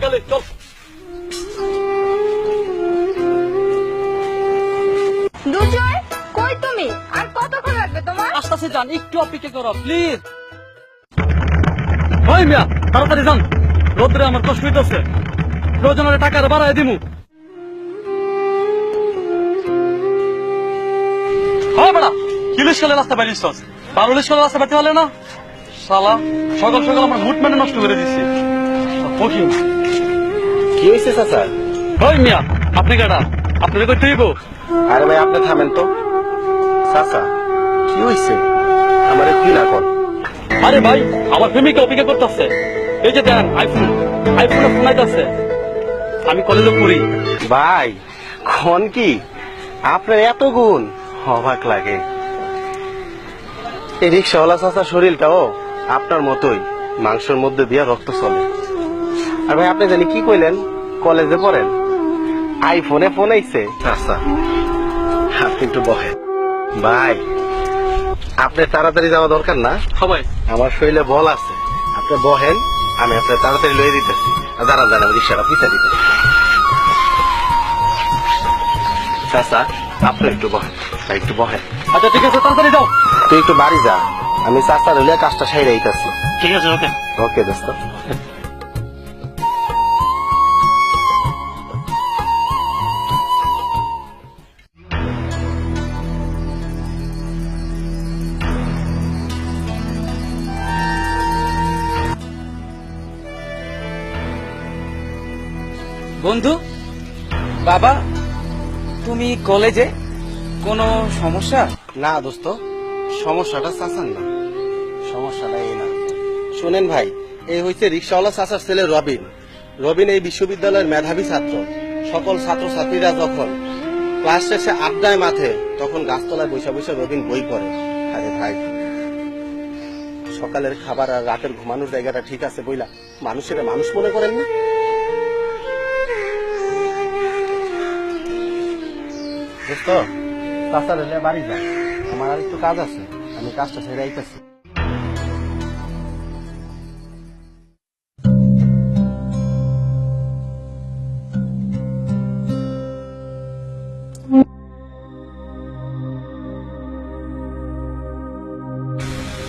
গেলে চল। দুজয় কই তুমি? আর কতক্ষণ লাগবে তোমার? আসতেছে যান, একটু অপেক্ষা করো প্লিজ। ওই মিয়া তাড়াতাড়ি যান, রোদ্রে আমার কষ্ট হইতেছে, প্রয়োজন হলে টাকা বাড়াই দিমু। হ্যাঁ বেড়া, কিলিশ খেলে রাস্তা বাইরিস, পারুলিশ খেলে রাস্তা বাইতে হলে না শালা, সকাল সকাল আমার মুড মানে নষ্ট করে দিচ্ছি। কি হয়েছে চাচা? ওই মিয়া আপনি কেডা? আপনাদের কই তুইব? আরে ভাই আপনি থামেন তো। চাচা কি হয়েছে? আমার কি না কর। আরে ভাই আমার প্রেমিকা অপেক্ষা করতেছে, এই যে দেন আইফোনে ফোন আইতাছে। আমি কলেজে পড়ি। ভাই খন কি আপনার এত গুণ? অবাক লাগে। এই রিক্সাওয়ালা চাচার শরীরটাও আপনার মতোই, মাংসের মধ্যে দিয়া রক্ত চলে। আর ভাই আপনি জানি কি কইলেন? কলেজে পড়েন, আইফোনে ফোন আইছে। আচ্ছা আপনি একটু বহেন। ভাই আপনার তাড়াতাড়ি যাওয়া দরকার না, সবাই আমার শরীরে বল আছে। আপনি বহেন, আমি আপনার তাড়াতাড়ি লয়ে দিতেছি। দাঁড়ান দাঁড়ান, রিক্সাটা পিছা দিতে। চাচা আপনি একটু বহেন, একটু বহেন। আচ্ছা ঠিক আছে, তাড়াতাড়ি যাও। তুই একটু বাড়ি যা, আমি চাচা হইলে কাজটা সাইরে আইতাছি। ঠিক আছে, ওকে ওকে দোস্ত। বন্ধু, বাবা তুমি কলেজে কোনো সমস্যা? না দোস্ত, সমস্যাটা চাচার না, সমস্যাটা এই না। শোনেন ভাই, এই হইছে রিক্সাওয়ালা চাচার ছেলে রবিন। রবিন এই বিশ্ববিদ্যালয়ের মেধাবী ছাত্র। সকল ছাত্রছাত্রীরা যখন ক্লাস শেষে আড্ডায় মাঠে, তখন গাছতলায় বৈশা বৈশা রবিন বই পড়ে। আরে ভাই, সকালের খাবার আর রাতের ঘুমানোর জায়গাটা ঠিক আছে বইলা মানুষের মানুষ মনে করেন না? দোস্ত চাচা রেলে বাড়ি যা, আমার আর একটু কাজ আছে, আমি কাজটা ছেড়ে আইতেছি।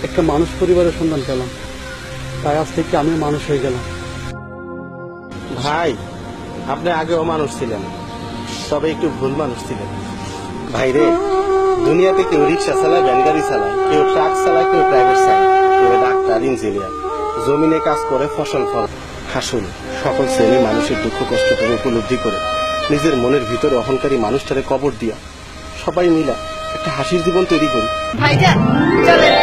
একটা মানুষ পরিবারের সন্তান পেলাম, তাই আজ থেকে আমি মানুষ হয়ে গেলাম। ভাই আপনি আগেও মানুষ ছিলেন, তবে একটু ভুল মানুষ ছিলেন। ভাই রে, দুনিয়াতে কেউ রিক্সা চালায়, ভ্যান গাড়ি চালায়, কেউ ট্রাক চালায়, কেউ প্রাইভেট চালায়, কেউ ডাক্তার, ইঞ্জিনিয়ার, জমিনে কাজ করে, ফসল ফল। আসুন সকল শ্রেণী মানুষের দুঃখ কষ্টকে উপলব্ধি করে নিজের মনের ভিতরে অহংকারী মানুষটারে কবর দিয়া সবাই মিলা একটা হাসির জীবন তৈরি করি। ভাইজান চলেন